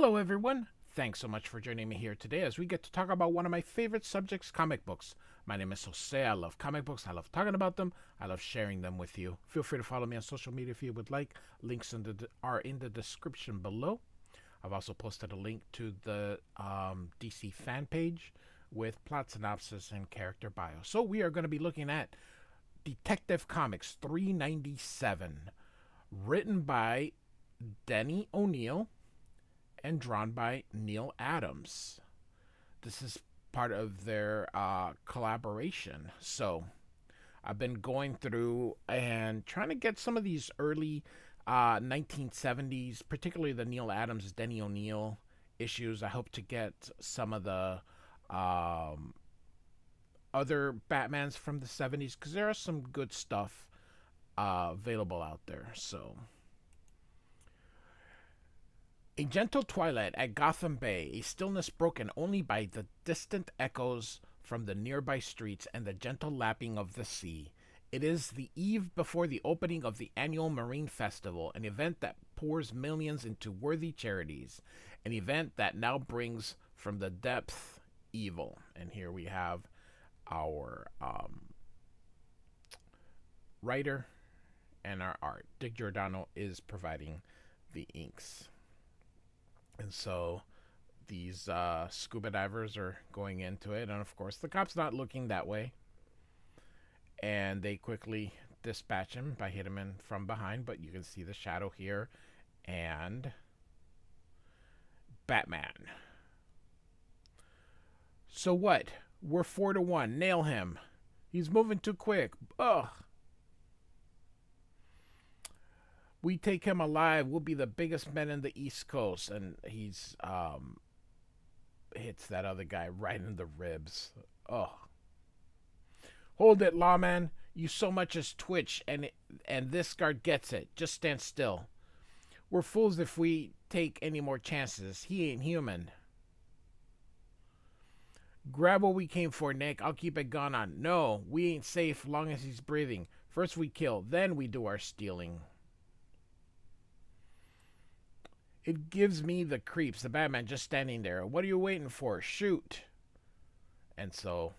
Hello, everyone. Thanks so much for joining me here today as we get to talk about one of my favorite subjects, comic books. My name is Jose. I love comic books. I love talking about them. I love sharing them with you. Feel free to follow me on social media if you would like. Links are in the description below. I've also posted a link to the DC fan page with plot synopsis and character bio. So we are going to be looking at Detective Comics 397, written by Denny O'Neil and drawn by Neal Adams. This is part of their collaboration. So I've been going through and trying to get some of these early 1970s, particularly the Neal Adams, Denny O'Neil issues. I hope to get some of the other Batmans from the 70s because there is some good stuff available out there. So a gentle twilight at Gotham Bay, a stillness broken only by the distant echoes from the nearby streets and the gentle lapping of the sea. It is the eve before the opening of the annual Marine Festival, an event that pours millions into worthy charities, an event that now brings from the depth evil. And here we have our writer and our art. Dick Giordano is providing the inks. And so these scuba divers are going into it. And of course, the cop's not looking that way. And they quickly dispatch him by hitting him from behind. But you can see the shadow here. And Batman. So what? We're 4-1. Nail him. He's moving too quick. Ugh. We take him alive, we'll be the biggest men in the East Coast. And he's hits that other guy right in the ribs. Oh. Hold it, lawman. You so much as twitch and this guard gets it. Just stand still. We're fools if we take any more chances. He ain't human. Grab what we came for, Nick. I'll keep a gun on. No, we ain't safe long as he's breathing. First we kill, then we do our stealing. It gives me the creeps. The Batman just standing there. What are you waiting for? Shoot. And so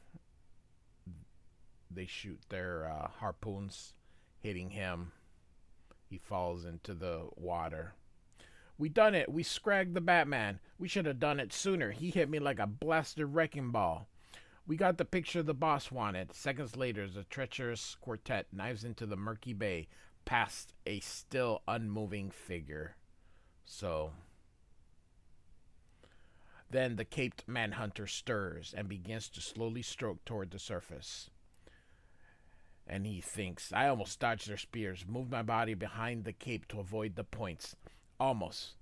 they shoot their harpoons, hitting him. He falls into the water. We done it. We scragged the Batman. We should have done it sooner. He hit me like a blasted wrecking ball. We got the picture the boss wanted. Seconds later, the treacherous quartet dives into the murky bay, past a still unmoving figure. So then the caped manhunter stirs and begins to slowly stroke toward the surface. And he thinks, I almost dodged their spears, moved my body behind the cape to avoid the points. Almost,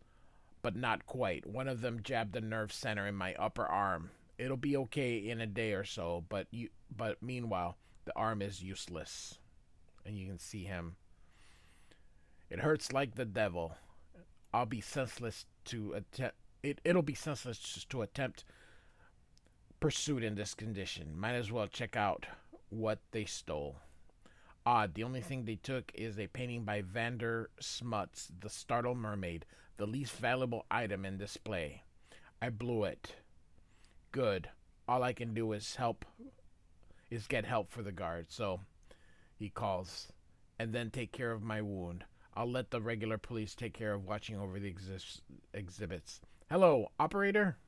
but not quite. One of them jabbed the nerve center in my upper arm. It'll be okay in a day or so, but meanwhile, the arm is useless. And you can see him. It hurts like the devil. I'll be senseless to attempt. It'll be senseless just to attempt pursuit in this condition. Might as well check out what they stole. Odd, the only thing they took is a painting by Vander Smuts, the Startled Mermaid, the least valuable item in display. I blew it. Good. All I can do is get help for the guard. So he calls, and then take care of my wound. I'll let the regular police take care of watching over the exhibits. Hello, operator?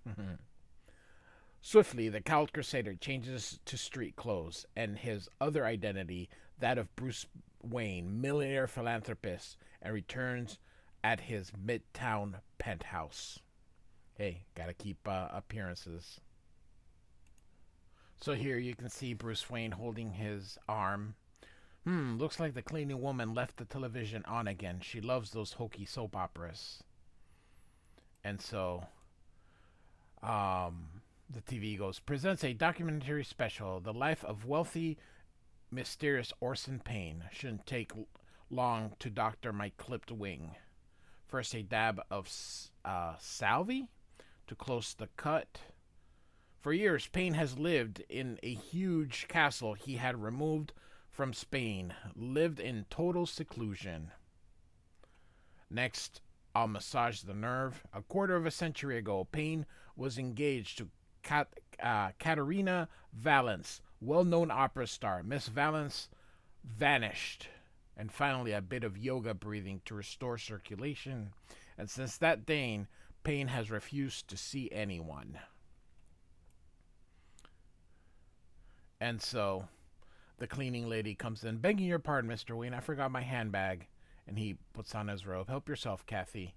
Swiftly, the cowled crusader changes to street clothes and his other identity, that of Bruce Wayne, millionaire philanthropist, and returns at his midtown penthouse. Hey, gotta keep appearances. So here you can see Bruce Wayne holding his arm. Looks like the cleaning woman left the television on again. She loves those hokey soap operas. And so, the TV goes, presents a documentary special, The Life of Wealthy, Mysterious Orson Payne. Shouldn't take long to doctor my clipped wing. First a dab of salve to close the cut. For years, Payne has lived in a huge castle he had removed from Spain, lived in total seclusion. Next, I'll massage the nerve. A quarter of a century ago, Payne was engaged to Katerina Valance, well-known opera star. Miss Valance vanished. And finally, a bit of yoga breathing to restore circulation. And since that day, Payne has refused to see anyone. And so the cleaning lady comes in, begging your pardon, Mr. Wayne. I forgot my handbag. And he puts on his robe. Help yourself, Kathy.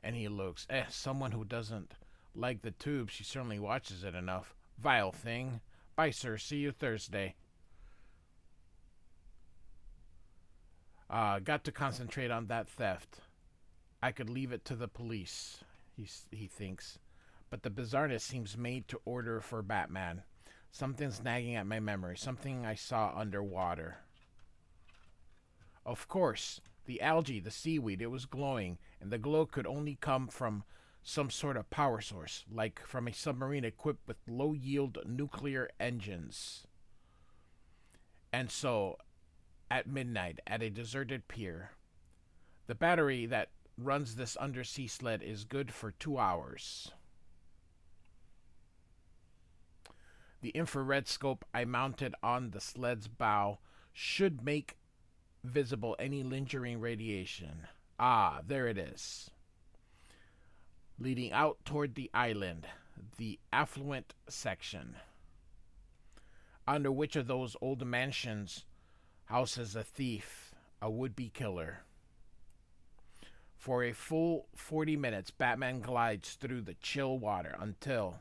And he looks, someone who doesn't like the tube. She certainly watches it enough. Vile thing. Bye, sir. See you Thursday. Got to concentrate on that theft. I could leave it to the police, he thinks. But the bizarreness seems made to order for Batman. Something's nagging at my memory. Something I saw underwater. Of course, the algae, the seaweed, it was glowing, and the glow could only come from some sort of power source, like from a submarine equipped with low-yield nuclear engines. And so, at midnight, at a deserted pier, the battery that runs this undersea sled is good for 2 hours. The infrared scope I mounted on the sled's bow should make visible any lingering radiation. Ah, there it is. Leading out toward the island, the affluent section. Under which of those old mansions houses a thief, a would-be killer? For a full 40 minutes, Batman glides through the chill water until,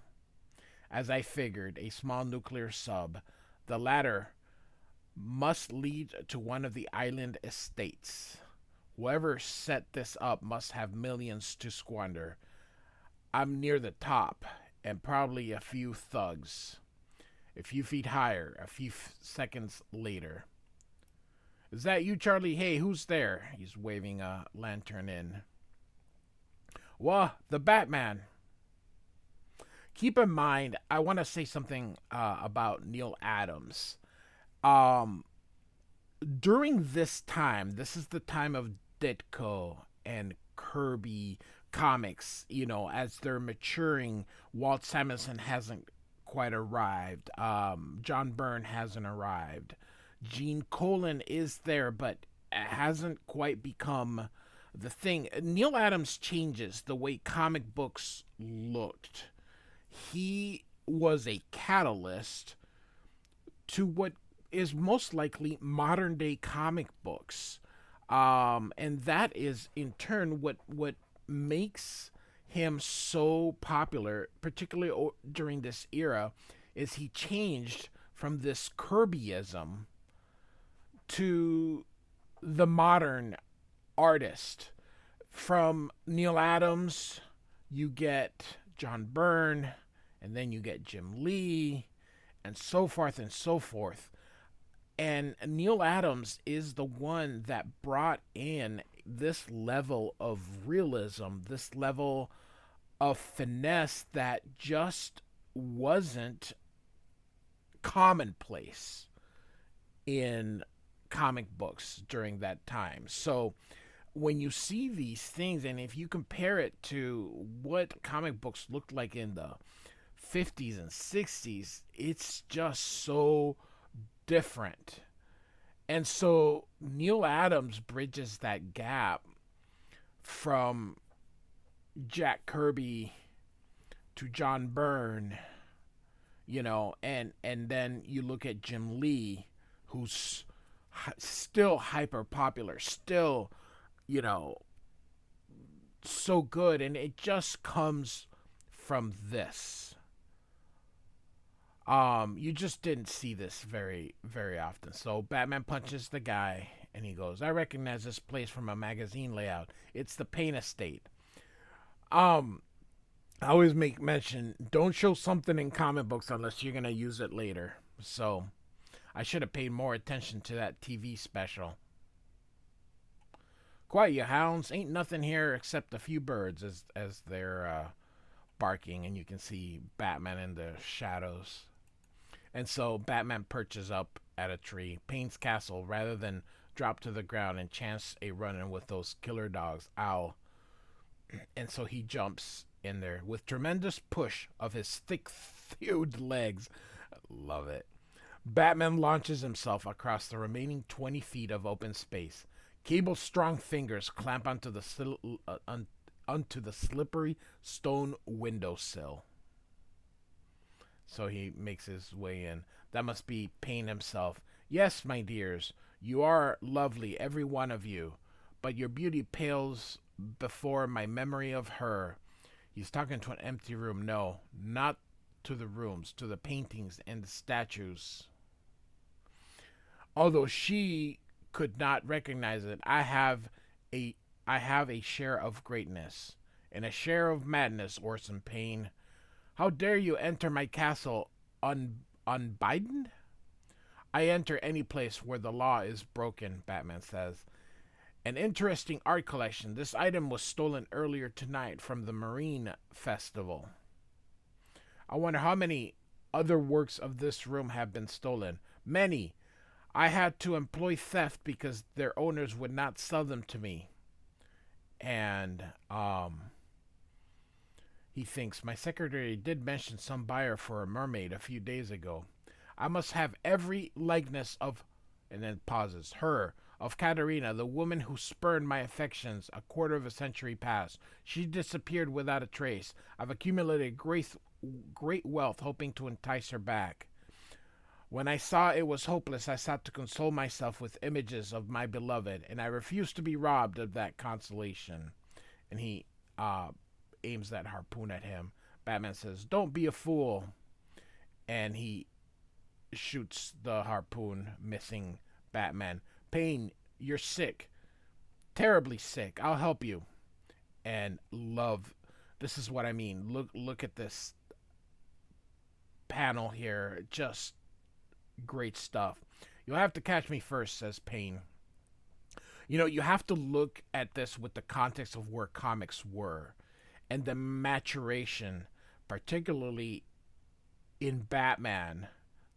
as I figured, a small nuclear sub. The latter must lead to one of the island estates. Whoever set this up must have millions to squander. I'm near the top, and probably a few thugs. A few feet higher, a few seconds later. Is that you, Charlie? Hey, who's there? He's waving a lantern in. Wah, the Batman. Keep in mind, I want to say something about Neal Adams. During this time, this is the time of Ditko and Kirby comics, as they're maturing. Walt Simonson hasn't quite arrived. John Byrne hasn't arrived. Gene Colan is there, but hasn't quite become the thing. Neal Adams changes the way comic books looked. He was a catalyst to what is most likely modern day comic books. And that is in turn what makes him so popular, particularly during this era, is he changed from this Kirbyism to the modern artist. From Neal Adams, you get John Byrne, and then you get Jim Lee, and so forth and so forth. And Neal Adams is the one that brought in this level of realism, this level of finesse that just wasn't commonplace in comic books during that time. So when you see these things, and if you compare it to what comic books looked like in the 50s and 60s, it's just so different. And so Neal Adams bridges that gap from Jack Kirby to John Byrne, and then you look at Jim Lee, who's still hyper popular, still, so good, and it just comes from this. You just didn't see this very, very often. So Batman punches the guy, and he goes, I recognize this place from a magazine layout. It's the Payne Estate. I always make mention, don't show something in comic books unless you're going to use it later. So I should have paid more attention to that TV special. Quiet, you hounds. Ain't nothing here except a few birds as they're barking, and you can see Batman in the shadows. And so Batman perches up at a tree, Payne's castle, rather than drop to the ground and chance a run-in with those killer dogs. Ow. And so he jumps in there with tremendous push of his thick-thewed legs. Love it. Batman launches himself across the remaining 20 feet of open space. Cable's strong fingers clamp onto the slippery stone windowsill. So he makes his way in. That must be Payne himself. Yes, my dears, you are lovely, every one of you, but your beauty pales before my memory of her. He's talking to an empty room. No, not to the rooms, to the paintings and the statues. Although she could not recognize it, a I have a share of greatness and a share of madness, Orson Payne. How dare you enter my castle unbidden? I enter any place where the law is broken, Batman says. An interesting art collection. This item was stolen earlier tonight from the Marine Festival. I wonder how many other works of this room have been stolen. Many. I had to employ theft because their owners would not sell them to me. And he thinks, my secretary did mention some buyer for a mermaid a few days ago. I must have every likeness of, and then pauses, her, of Katerina, the woman who spurned my affections a quarter of a century past. She disappeared without a trace. I've accumulated great wealth hoping to entice her back. When I saw it was hopeless, I sought to console myself with images of my beloved, and I refused to be robbed of that consolation. And he aims that harpoon at him. Batman says, don't be a fool. And he shoots the harpoon, missing Batman. Payne, you're sick. Terribly sick. I'll help you. And love, this is what I mean. Look at this panel here. Just great stuff. You'll have to catch me first, says Payne. You know, you have to look at this with the context of where comics were and the maturation, particularly in Batman,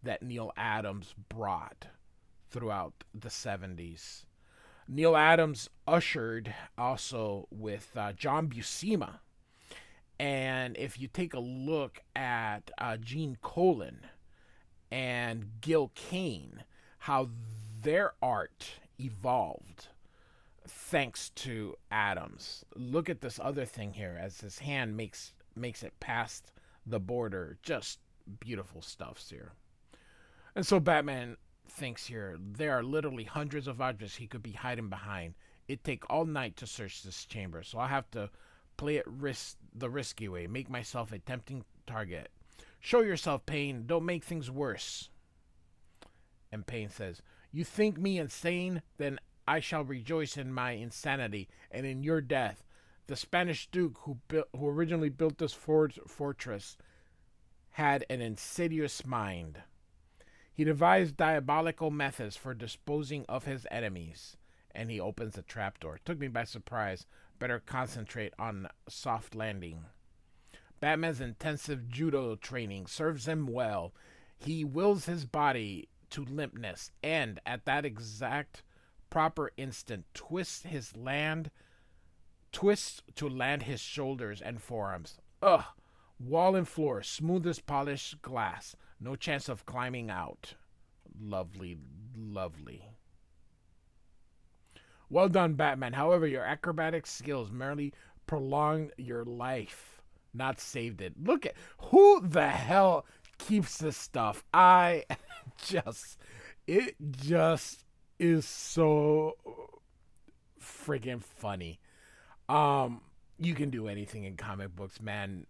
that Neal Adams brought throughout the 70s. Neal Adams ushered also with John Buscema. And if you take a look at Gene Colan and Gil Kane, how their art evolved thanks to Adams. Look at this other thing here as his hand makes it past the border. Just beautiful stuff here. And so Batman thinks here, there are literally hundreds of objects he could be hiding behind. It'd take all night to search this chamber, so I'll have to play it the risky way, make myself a tempting target. Show yourself, Payne. Don't make things worse. And Payne says, you think me insane? Then I shall rejoice in my insanity and in your death. The Spanish Duke who originally built this fortress had an insidious mind. He devised diabolical methods for disposing of his enemies. And he opens the trapdoor. Took me by surprise. Better concentrate on soft landing. Batman's intensive judo training serves him well. He wills his body to limpness and, at that exact proper instant, twists to land his shoulders and forearms. Ugh! Wall and floor, smooth as polished glass. No chance of climbing out. Lovely, lovely. Well done, Batman. However, your acrobatic skills merely prolonged your life, not saved it. Look at who the hell keeps this stuff. It just is so friggin' funny. You can do anything in comic books, man.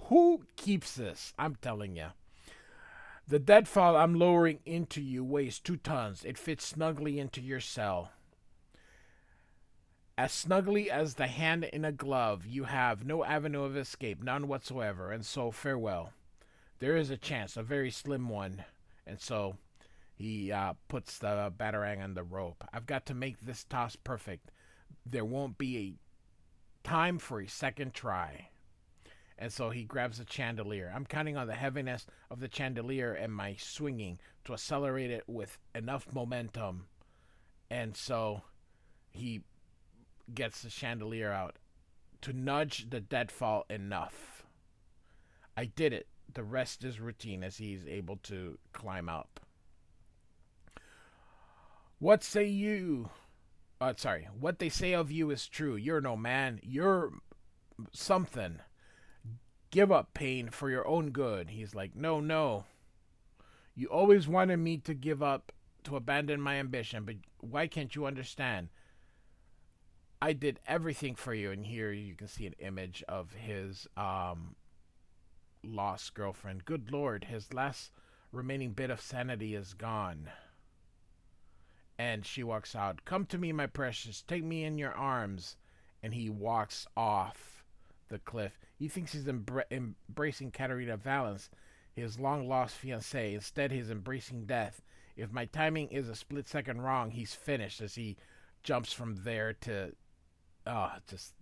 Who keeps this? I'm telling you. The deadfall I'm lowering into you weighs 2 tons. It fits snugly into your cell. As snugly as the hand in a glove. You have no avenue of escape, none whatsoever, and so farewell. There is a chance, a very slim one, and so he puts the batarang on the rope. I've got to make this toss perfect. There won't be a time for a second try. And so he grabs a chandelier. I'm counting on the heaviness of the chandelier and my swinging to accelerate it with enough momentum. And so he gets the chandelier out. To nudge the deadfall enough. I did it. The rest is routine as he's able to climb up. What say you? What they say of you is true. You're no man. You're something. Give up pain for your own good. He's like, no, no. You always wanted me to give up, to abandon my ambition, but why can't you understand? I did everything for you. And here you can see an image of his lost girlfriend. Good Lord, his last remaining bit of sanity is gone. And she walks out. Come to me, my precious. Take me in your arms. And he walks off the cliff. He thinks he's embracing Katarina Valance, his long-lost fiancée. Instead, he's embracing death. If my timing is a split second wrong, he's finished as he jumps from there to... just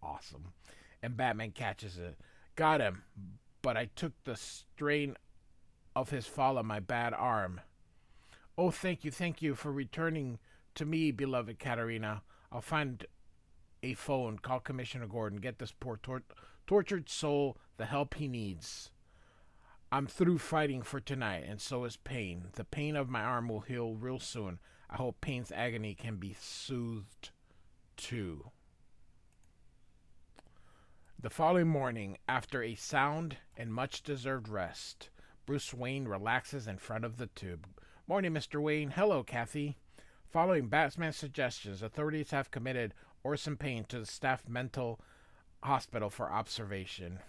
awesome. And Batman catches it. Got him. But I took the strain of his fall on my bad arm. Oh, thank you for returning to me, beloved Katarina. I'll find a phone, call Commissioner Gordon, get this poor tortured soul the help he needs. I'm through fighting for tonight, and so is pain. The pain of my arm will heal real soon. I hope pain's agony can be soothed too. The following morning, after a sound and much-deserved rest, Bruce Wayne relaxes in front of the tube. Morning, Mr. Wayne. Hello, Kathy. Following Batman's suggestions, authorities have committed Orson Payne to the staff mental hospital for observation.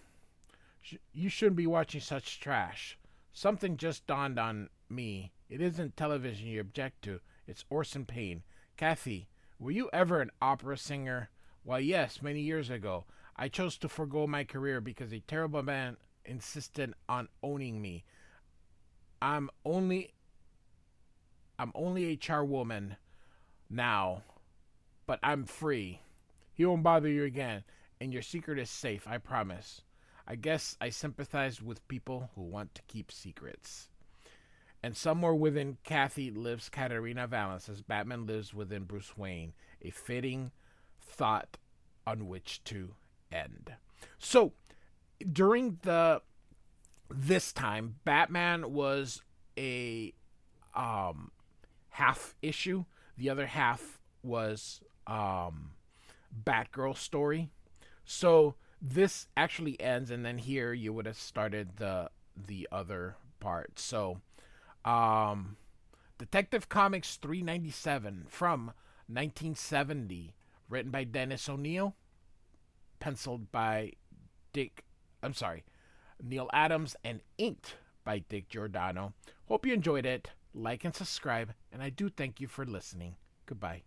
You shouldn't be watching such trash. Something just dawned on me. It isn't television you object to. It's Orson Payne. Kathy, were you ever an opera singer? Why, yes, many years ago. I chose to forego my career because a terrible man insisted on owning me. I'm only a charwoman now, but I'm free. He won't bother you again, and your secret is safe, I promise. I guess I sympathize with people who want to keep secrets. And somewhere within Kathy lives Katarina Valance, as Batman lives within Bruce Wayne, a fitting thought on which to end. So, during this time, Batman was a half issue. The other half was Batgirl story. So this actually ends, and then here you would have started the other part. So Detective Comics 397 from 1970, written by Dennis O'Neil, penciled by Neal Adams, and inked by Dick Giordano. Hope you enjoyed it. Like and subscribe, and I do thank you for listening. Goodbye.